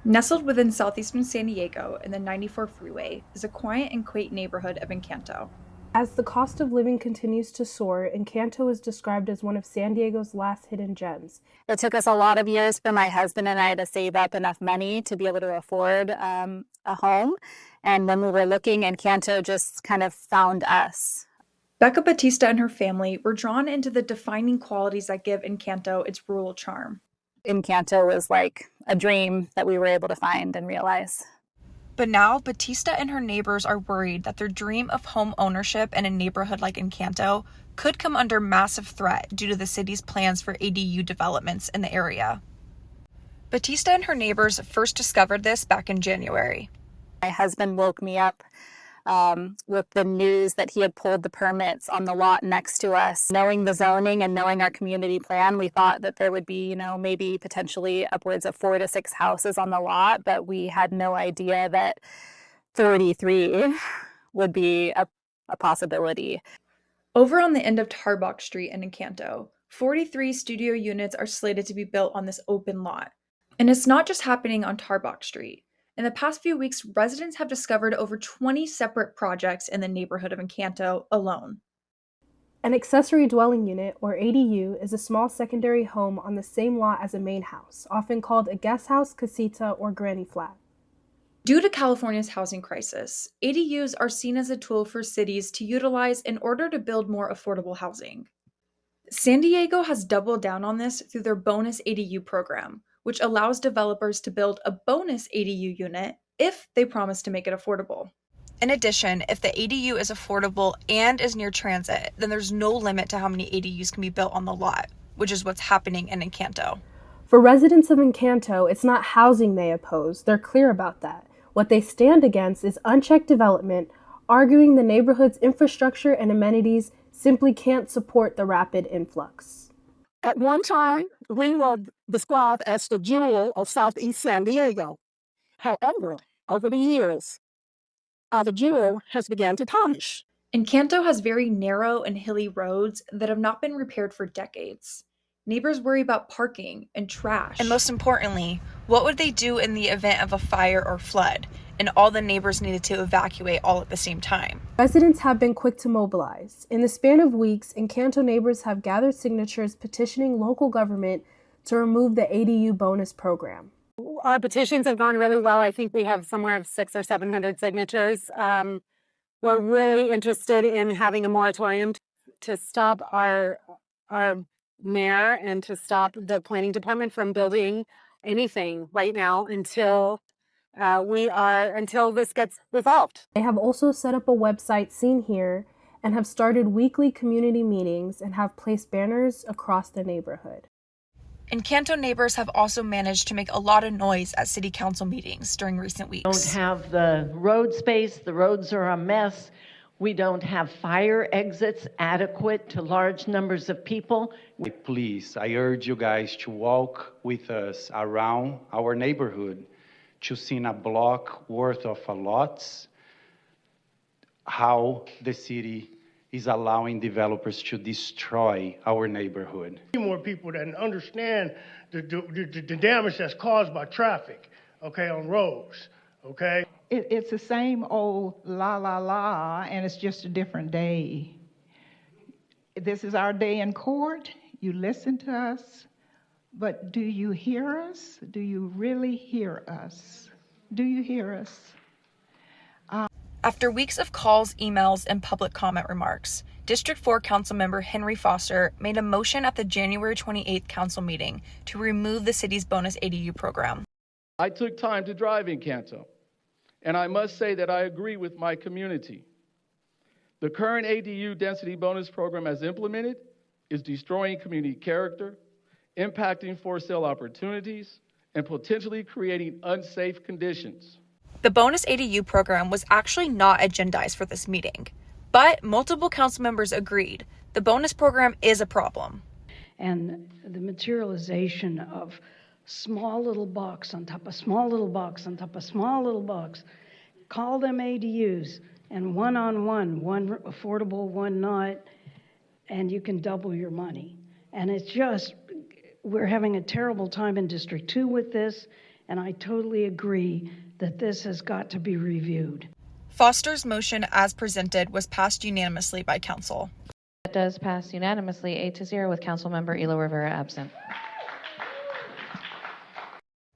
Nestled within southeastern San Diego in the 94 freeway is a quiet and quaint neighborhood of Encanto. As the cost of living continues to soar, Encanto is described as one of San Diego's last hidden gems. It took us a lot of years for my husband and I to save up enough money to be able to afford a home. And when we were looking, Encanto just kind of found us. Becca Batista and her family were drawn into the defining qualities that give Encanto its rural charm. Encanto was like a dream that we were able to find and realize. But now, Batista and her neighbors are worried that their dream of home ownership in a neighborhood like Encanto could come under massive threat due to the city's plans for ADU developments in the area. Batista and her neighbors first discovered this back in January. My husband woke me up with the news that he had pulled the permits on the lot next to us. Knowing the zoning and knowing our community plan, we thought that there would be, maybe potentially upwards of 4 to 6 houses on the lot, but we had no idea that 33 would be a possibility. Over on the end of Tarbox Street in Encanto, 43 studio units are slated to be built on this open lot. And it's not just happening on Tarbox Street. In the past few weeks, residents have discovered over 20 separate projects in the neighborhood of Encanto alone. An accessory dwelling unit, or ADU, is a small secondary home on the same lot as a main house, often called a guest house, casita, or granny flat. Due to California's housing crisis, ADUs are seen as a tool for cities to utilize in order to build more affordable housing. San Diego has doubled down on this through their bonus ADU program, which allows developers to build a bonus ADU unit if they promise to make it affordable. In addition, if the ADU is affordable and is near transit, then there's no limit to how many ADUs can be built on the lot, which is what's happening in Encanto. For residents of Encanto, it's not housing they oppose. They're clear about that. What they stand against is unchecked development, arguing the neighborhood's infrastructure and amenities simply can't support the rapid influx. At one time, we were described as the jewel of Southeast San Diego. However, over the years, the jewel has begun to tarnish. Encanto has very narrow and hilly roads that have not been repaired for decades. Neighbors worry about parking and trash. And most importantly, what would they do in the event of a fire or flood, and all the neighbors needed to evacuate all at the same time? Residents have been quick to mobilize. In the span of weeks, Encanto neighbors have gathered signatures petitioning local government to remove the ADU bonus program. Our petitions have gone really well. I think we have somewhere of 600 or 700 signatures. We're really interested in having a moratorium to stop our mayor and to stop the planning department from building anything right now until this gets resolved. They have also set up a website seen here and have started weekly community meetings and have placed banners across the neighborhood. Encanto neighbors have also managed to make a lot of noise at city council meetings during recent weeks. We don't have the road space. The roads are a mess. We don't have fire exits adequate to large numbers of people. Please, I urge you guys to walk with us around our neighborhood to see in a block worth of lots how the city is allowing developers to destroy our neighborhood. More people that understand the damage that's caused by traffic, okay, on roads, okay? It's the same old la la la, and it's just a different day. This is our day in court. You listen to us, but do you hear us? Do you really hear us? Do you hear us? After weeks of calls, emails, and public comment remarks, District 4 Councilmember Henry Foster made a motion at the January 28th council meeting to remove the city's bonus ADU program. I took time to drive Encanto, and I must say that I agree with my community. The current ADU density bonus program as implemented is destroying community character, impacting for sale opportunities, and potentially creating unsafe conditions. The bonus ADU program was actually not agendized for this meeting, but multiple council members agreed the bonus program is a problem. And the materialization of small little box on top of small little box on top of small little box, call them ADUs, and one affordable, one not, and you can double your money. And it's just, we're having a terrible time in District 2 with this, and I totally agree that this has got to be reviewed. Foster's motion as presented was passed unanimously by council. That does pass unanimously, 8-0, with Councilmember Elo Rivera absent.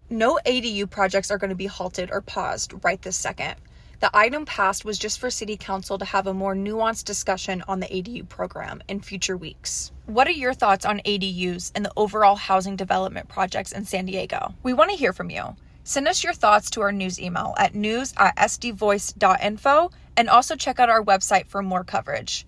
No ADU projects are going to be halted or paused right this second. The item passed was just for City Council to have a more nuanced discussion on the ADU program in future weeks. What are your thoughts on ADUs and the overall housing development projects in San Diego? We want to hear from you. Send us your thoughts to our news email at news@sdvoice.info, and also check out our website for more coverage.